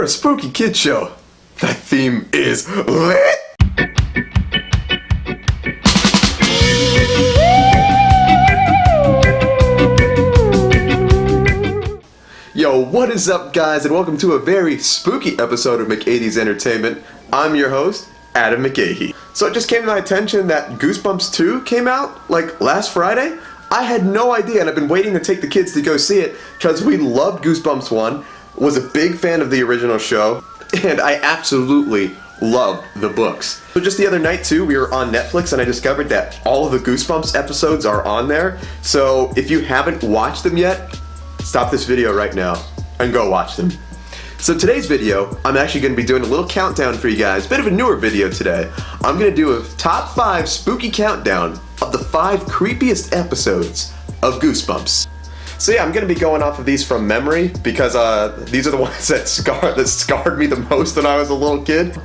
For a spooky kid show, that theme is lit! Yo, what is up guys, and welcome to a very spooky episode of McAdie's Entertainment. I'm your host, Adam McAhee. So it just came to my attention that Goosebumps 2 came out, like, last Friday. I had no idea, and I've been waiting to take the kids to go see it, because we loved Goosebumps 1, was a big fan of the original show, and I absolutely loved the books. So just the other night too, we were on Netflix and I discovered that all of the Goosebumps episodes are on there. So if you haven't watched them yet, stop this video right now and go watch them. So today's video, I'm actually going to be doing a little countdown for you guys, bit of a newer video today. I'm going to do a top 5 spooky countdown of the 5 creepiest episodes of Goosebumps. So yeah, I'm going to be going off of these from memory because these are the ones that scarred me the most when I was a little kid.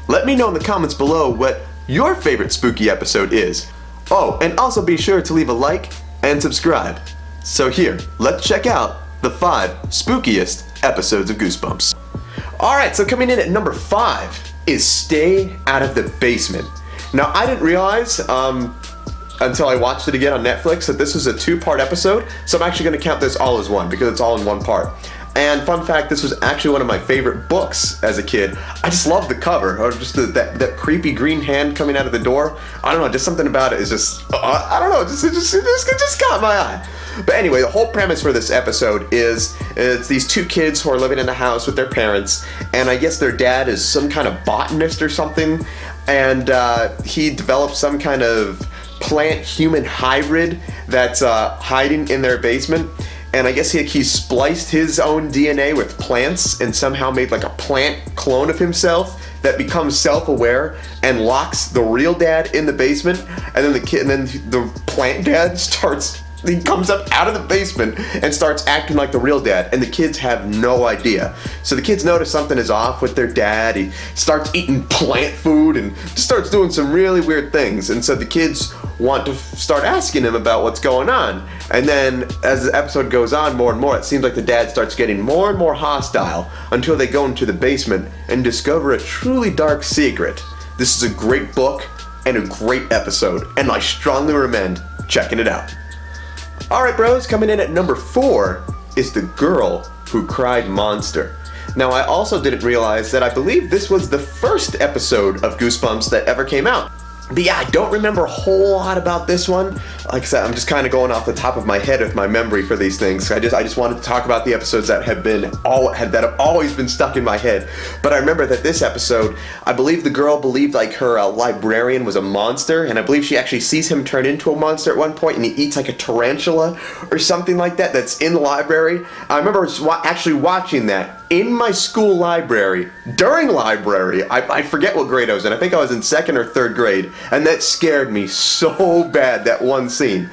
Let me know in the comments below what your favorite spooky episode is. Oh, and also be sure to leave a like and subscribe. So here, let's check out the 5 spookiest episodes of Goosebumps. Alright, so coming in at number 5 is Stay Out of the Basement. Now, I didn't realize, until I watched it again on Netflix, that this was a 2-part episode, so I'm actually going to count this all as one, because it's all in one part. And fun fact, this was actually one of my favorite books as a kid. I just loved the cover, or just that creepy green hand coming out of the door. I don't know, just something about it is just, I don't know, it just caught my eye. But anyway, the whole premise for this episode is it's these 2 kids who are living in the house with their parents, and I guess their dad is some kind of botanist or something, and he developed some kind of plant-human hybrid that's hiding in their basement. And I guess he spliced his own DNA with plants and somehow made like a plant clone of himself that becomes self-aware and locks the real dad in the basement. And then the plant dad he comes up out of the basement and starts acting like the real dad, and the kids have no idea. So the kids notice something is off with their dad. He starts eating plant food and just starts doing some really weird things. And so the kids want to start asking him about what's going on. And then as the episode goes on more and more, it seems like the dad starts getting more and more hostile until they go into the basement and discover a truly dark secret. This is a great book and a great episode, and I strongly recommend checking it out. Alright bros, coming in at number 4 is The Girl Who Cried Monster. Now I also didn't realize that I believe this was the first episode of Goosebumps that ever came out. But yeah, I don't remember a whole lot about this one. Like I said, I'm just kind of going off the top of my head with my memory for these things. I just wanted to talk about the episodes that have always been stuck in my head. But I remember that this episode, I believe the girl believed like her librarian was a monster, and I believe she actually sees him turn into a monster at one point, and he eats like a tarantula or something like that that's in the library. I remember actually watching that in my school library, during library. I forget what grade I was in. I think I was in 2nd or 3rd grade, and that scared me so bad, that one scene.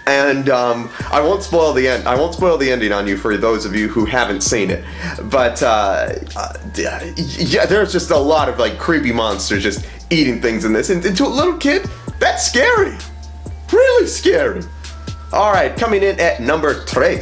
And I won't spoil the end. I won't spoil the ending on you for those of you who haven't seen it. But yeah, there's just a lot of like creepy monsters just eating things in this. And to a little kid, that's scary. Really scary. All right, coming in at number 3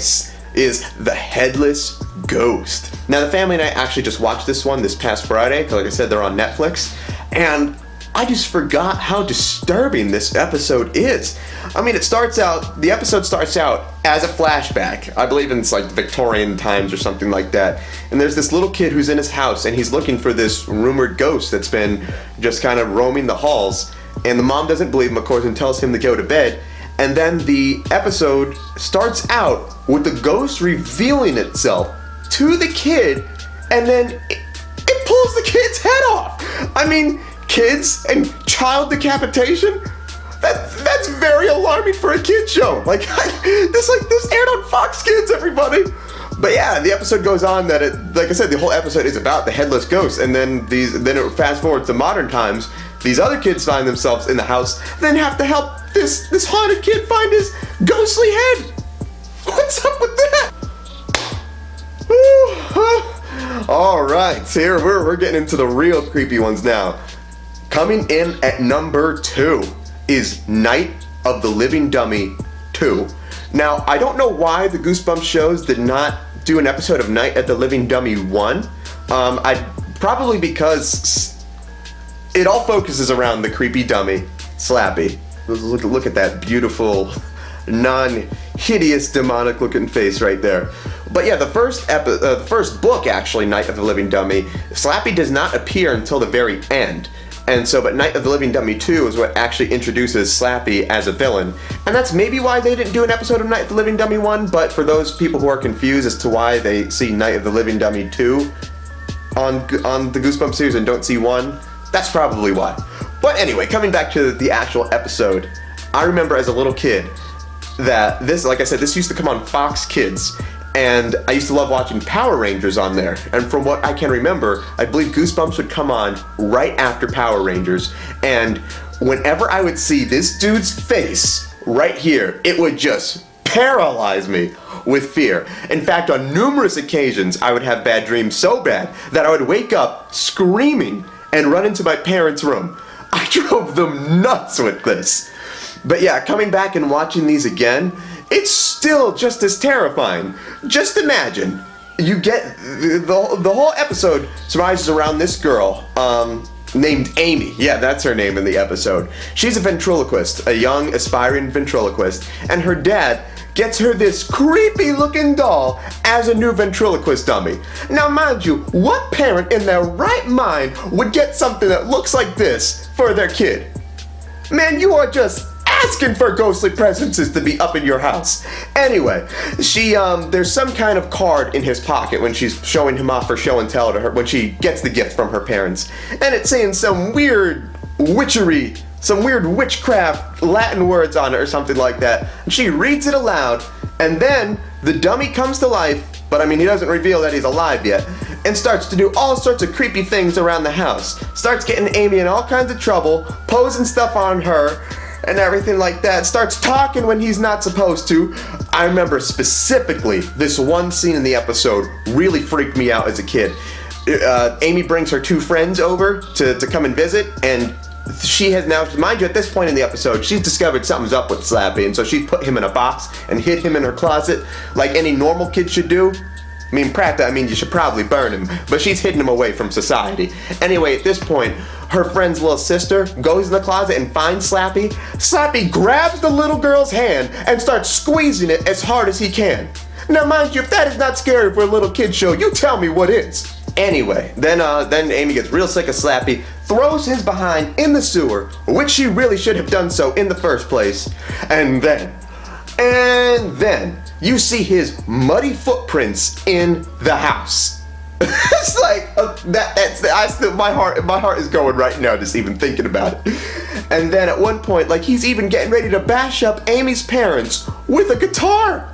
is The Headless Ghost. Now the family and I actually just watched this one this past Friday, because like I said, they're on Netflix, and I just forgot how disturbing this episode is. I mean, the episode starts out as a flashback. I believe it's like Victorian times or something like that. And there's this little kid who's in his house, and he's looking for this rumored ghost that's been just kind of roaming the halls. And the mom doesn't believe him, of course, and tells him to go to bed. And then the episode starts out with the ghost revealing itself to the kid, and then it pulls the kid's head off. I mean, kids and child decapitation? That's very alarming for a kid show. This aired on Fox Kids, everybody. But yeah, the episode goes on that like I said, the whole episode is about the headless ghost, and then it fast forwards to modern times. These other kids find themselves in the house, then have to help this haunted kid find his ghostly head. What's up with that? Alright, so here we're getting into the real creepy ones now. Coming in at number 2 is Night of the Living Dummy 2. Now, I don't know why the Goosebumps shows did not do an episode of Night at the Living Dummy 1, Probably because it all focuses around the creepy dummy, Slappy. Look at that beautiful, non-hideous, demonic-looking face right there. But yeah, the first book, actually, Night of the Living Dummy, Slappy does not appear until the very end. And so, but Night of the Living Dummy 2 is what actually introduces Slappy as a villain. And that's maybe why they didn't do an episode of Night of the Living Dummy 1, but for those people who are confused as to why they see Night of the Living Dummy 2 on the Goosebumps series and don't see 1, that's probably why. But anyway, coming back to the actual episode, I remember as a little kid that this, like I said, this used to come on Fox Kids. And I used to love watching Power Rangers on there. And from what I can remember, I believe Goosebumps would come on right after Power Rangers. And whenever I would see this dude's face right here, it would just paralyze me with fear. In fact, on numerous occasions, I would have bad dreams so bad that I would wake up screaming and run into my parents' room. I drove them nuts with this. But yeah, coming back and watching these again, it's still just as terrifying. Just imagine, you get, the whole episode survives around this girl, named Amy. Yeah, that's her name in the episode. She's a ventriloquist, a young, aspiring ventriloquist, and her dad gets her this creepy looking doll as a new ventriloquist dummy. Now mind you, what parent in their right mind would get something that looks like this for their kid? Man, you are just asking for ghostly presences to be up in your house. Anyway, there's some kind of card in his pocket when she's showing him off for show and tell to her, when she gets the gift from her parents. And it's saying some weird witchery, some weird witchcraft Latin words on it or something like that. And she reads it aloud, and then the dummy comes to life, but I mean, he doesn't reveal that he's alive yet, and starts to do all sorts of creepy things around the house. Starts getting Amy in all kinds of trouble, posing stuff on her, and everything like that. Starts talking when he's not supposed to. I remember specifically this one scene in the episode really freaked me out as a kid. Amy brings her two friends over to come and visit, and she has now, mind you, at this point in the episode, she's discovered something's up with Slappy, and so she's put him in a box and hid him in her closet like any normal kid should do. I mean, you should probably burn him, but she's hidden him away from society. Anyway, at this point, her friend's little sister goes in the closet and finds Slappy. Slappy grabs the little girl's hand and starts squeezing it as hard as he can. Now, mind you, if that is not scary for a little kid show, you tell me what is. Anyway, then Amy gets real sick of Slappy, throws his behind in the sewer, which she really should have done so in the first place, and then you see his muddy footprints in the house. It's like my heart is going right now just even thinking about it. And then at one point, like, he's even getting ready to bash up Amy's parents with a guitar.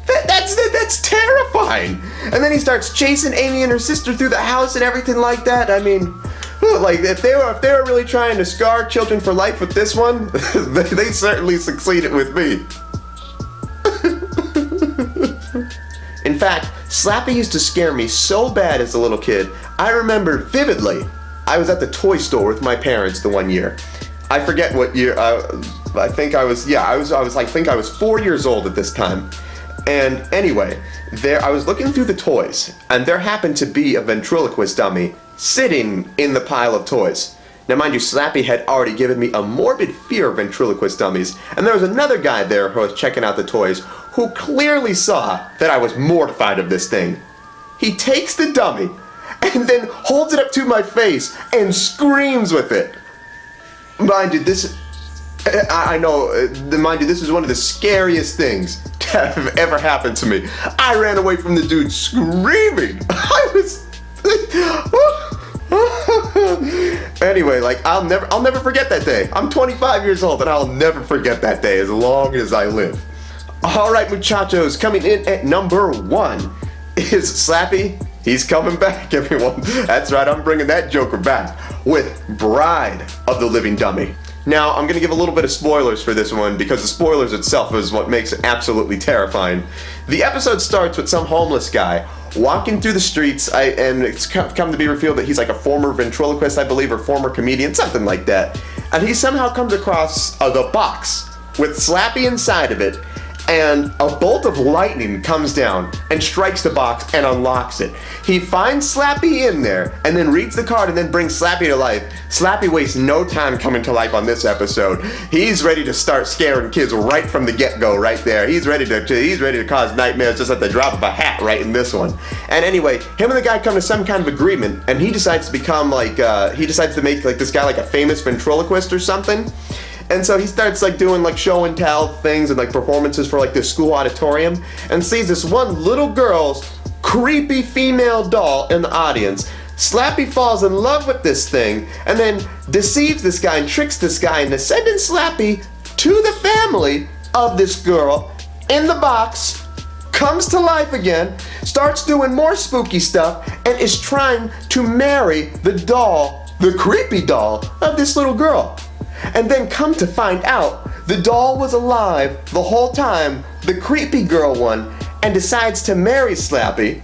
That's terrifying. And then he starts chasing Amy and her sister through the house and everything like that. I mean, like, if they were really trying to scar children for life with this one, they certainly succeeded with me. In fact, Slappy used to scare me so bad as a little kid. I remember vividly, I was at the toy store with my parents the one year. I forget what year. I think I was 4 years old at this time. And anyway, I was looking through the toys, and there happened to be a ventriloquist dummy sitting in the pile of toys. Now mind you, Slappy had already given me a morbid fear of ventriloquist dummies, and there was another guy there who was checking out the toys who clearly saw that I was mortified of this thing. He takes the dummy and then holds it up to my face and screams with it. Mind you, this is one of the scariest things that have ever happened to me. I ran away from the dude screaming. Anyway, like, I'll never forget that day. I'm 25 years old and I'll never forget that day as long as I live. Alright, muchachos, coming in at number 1 is Slappy. He's coming back, everyone. That's right, I'm bringing that joker back with Bride of the Living Dummy. Now, I'm going to give a little bit of spoilers for this one because the spoilers itself is what makes it absolutely terrifying. The episode starts with some homeless guy walking through the streets, and it's come to be revealed that he's like a former ventriloquist, I believe, or former comedian, something like that. And he somehow comes across the box with Slappy inside of it, and a bolt of lightning comes down and strikes the box and unlocks it. He finds Slappy in there and then reads the card and then brings Slappy to life. Slappy wastes no time coming to life on this episode. He's ready to start scaring kids right from the get-go right there. He's ready to cause nightmares just at the drop of a hat right in this one. And anyway, him and the guy come to some kind of agreement, and he decides to become like, he decides to make like this guy like a famous ventriloquist or something. And so he starts like doing like show and tell things and like performances for like this school auditorium, and sees this one little girl's creepy female doll in the audience. Slappy falls in love with this thing and then deceives this guy and tricks this guy into sending Slappy to the family of this girl in the box, comes to life again, starts doing more spooky stuff, and is trying to marry the doll, the creepy doll of this little girl. And then come to find out, the doll was alive the whole time, the creepy girl one, and decides to marry Slappy.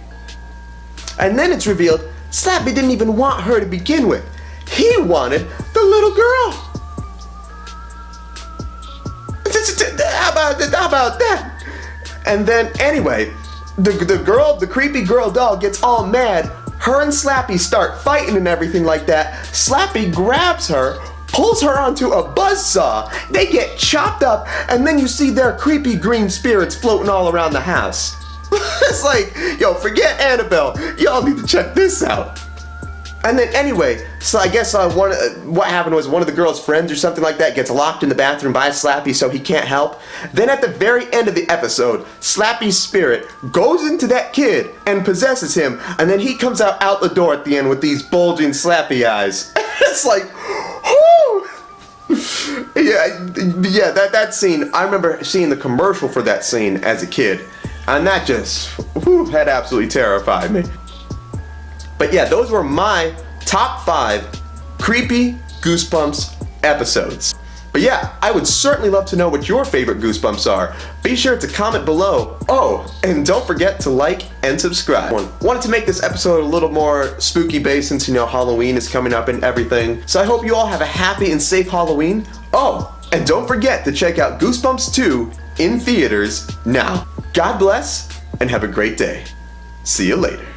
And then it's revealed Slappy didn't even want her to begin with. He wanted the little girl. How about that? And then anyway, the creepy girl doll gets all mad. Her and Slappy start fighting and everything like that. Slappy grabs her, pulls her onto a buzzsaw. They get chopped up, and then you see their creepy green spirits floating all around the house. It's like, yo, forget Annabelle. Y'all need to check this out. And then anyway, so I guess what happened was one of the girl's friends or something like that gets locked in the bathroom by Slappy so he can't help. Then at the very end of the episode, Slappy's spirit goes into that kid and possesses him, and then he comes out the door at the end with these bulging Slappy eyes. It's like, whoo! Yeah, that scene, I remember seeing the commercial for that scene as a kid, and that just, that absolutely terrified me. But yeah, those were my top 5 creepy Goosebumps episodes. But yeah, I would certainly love to know what your favorite Goosebumps are. Be sure to comment below. Oh, and don't forget to like and subscribe. Wanted to make this episode a little more spooky based since, you know, Halloween is coming up and everything. So I hope you all have a happy and safe Halloween. Oh, and don't forget to check out Goosebumps 2 in theaters now. God bless and have a great day. See you later.